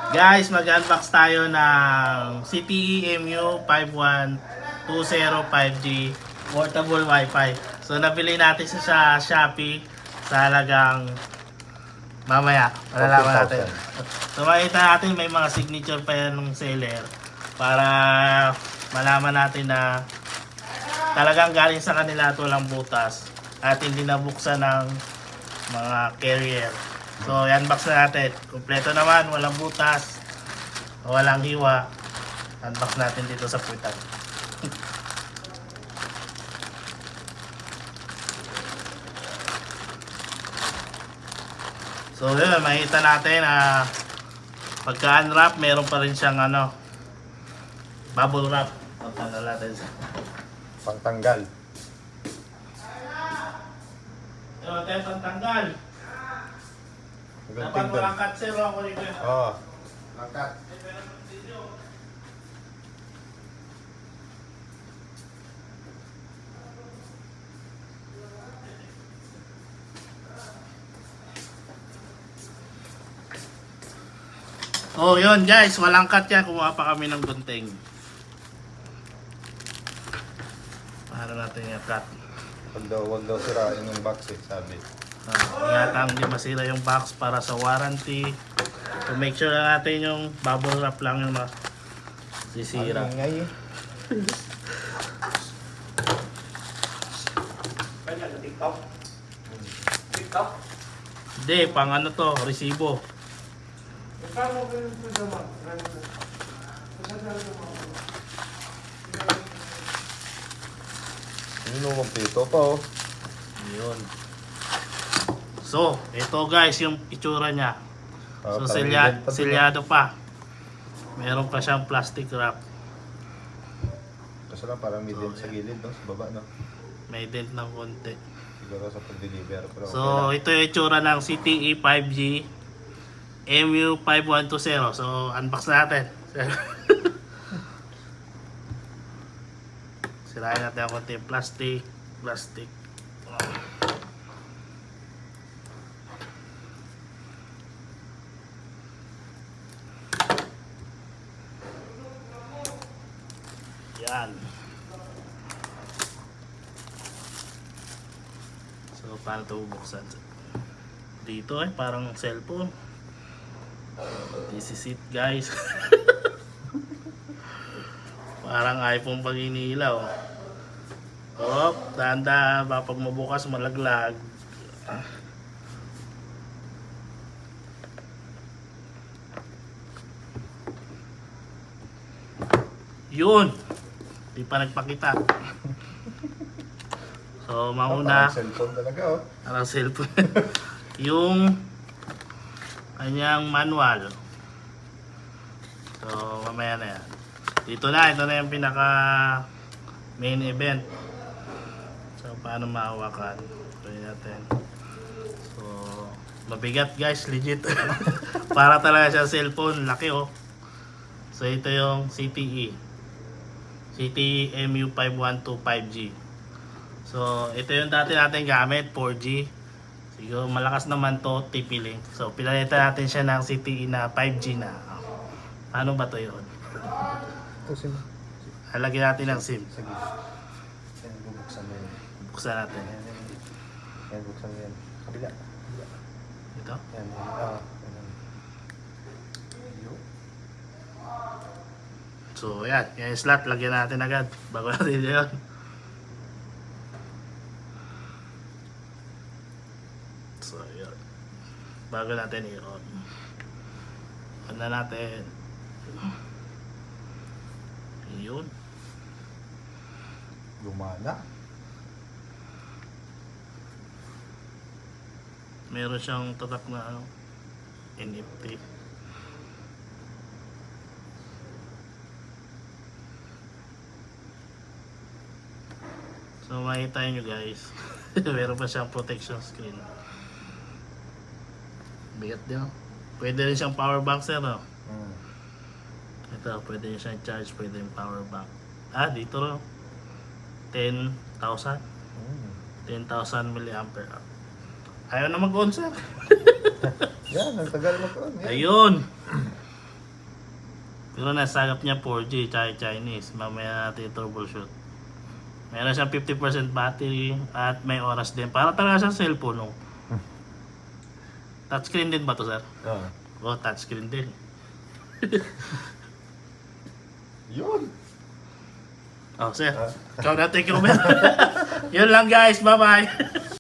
Guys, mag-unbox tayo ng CTE EMU 51205 5G portable wifi. So nabili natin siya sa Shopee sa halagang mamaya, malalaman natin. So makita natin may mga signature pa yan ng seller para malaman natin na talagang galing sa kanila at walang butas at hindi nabuksan ng mga carrier. So i-unbox na natin. Kompleto naman, walang butas, walang hiwa. Unbox natin dito sa puwitan. So yun, makita natin na pagka-unwrap, meron pa rin siyang bubble wrap. Pagtanggal natin siya. Pangtanggal. Ito tayo pagtanggal. Dapat Tingnan. walang cut zero ako dito. Oo. Langkat. Oh, yun guys, walang cut yan. Kumuha pa kami ng gunting. Para natin yung cut. Wag daw sirain yung box sabi. Ingatan hindi masira yung box para sa warranty. So make sure na natin yung bubble wrap lang yung sisira. Ano ngay? Kanya sa TikTok? TikTok? Hindi, pang to, resibo. Kano ko yung programa? Ano naman pito pa oh. Yun. So, ito guys yung itsura niya. So, selyado pa. Meron pa siyang plastic wrap. Kasi lang parang may dent sa gilid no? Sa baba no? May dent ng konti. Siguro sa pag-deliver. Pero So, ito yung itsura ng CTE 5G EMU 5120. So, unbox natin. Sirain natin ang konti yung plastic. Yan. So, paano ito bubuksan? Dito parang cellphone. This is it guys. Parang iPhone pag inilaw. Oh, dahan-dahan ba pag mabukas malaglag. Yun. Di pa nagpakita. So, mauna. parang cellphone talaga oh. Parang cellphone. Yung kanyang manual. So, mamaya na yan. Ito na yung pinaka main event. So, paano mahawakan? Tuloy natin. So, mabigat guys, legit. Para talaga siya cellphone, laki oh. So, ito yung CTE EMU 512 5G. So, ito yung dati natin gamit, 4G. Siguro malakas naman to, TP-Link. So, pinalitan natin siya ng CTE na 5G na. Paano ba to yun? Ito sim. Halagyan natin ng SIM. Sige. Yan, bubuksan mo yan. Buksan natin. Yan, buksan mo yan. Kabila. Ito. Yan. So, yan. Yung slot, lagyan natin agad. Bago natin yun. So, yun. Bago natin i-on. On na natin. Yun. Gumana. Meron siyang tatak na NFT. So makita nyo guys. Meron pa siyang protection screen. Bigat din. Pwede rin siyang power bank sir no? Ito, pwede rin siyang charge, pwede yung power bank. Dito rin. 10,000. 10,000 mAh. Ayaw na mag-on sir. Yan, ang tagal mo ko. Ayun. Pero nasagap niya 4G tsaka Chinese. Mamaya natin troubleshoot. Meron siyang 50% battery at may oras din. Para talaga siyang cellphone. No? Touchscreen din ba to, sir? Oo. Oh, touchscreen din. Yun. Oh, sir. Ah. Ikaw na take over. Yun lang guys. Bye-bye.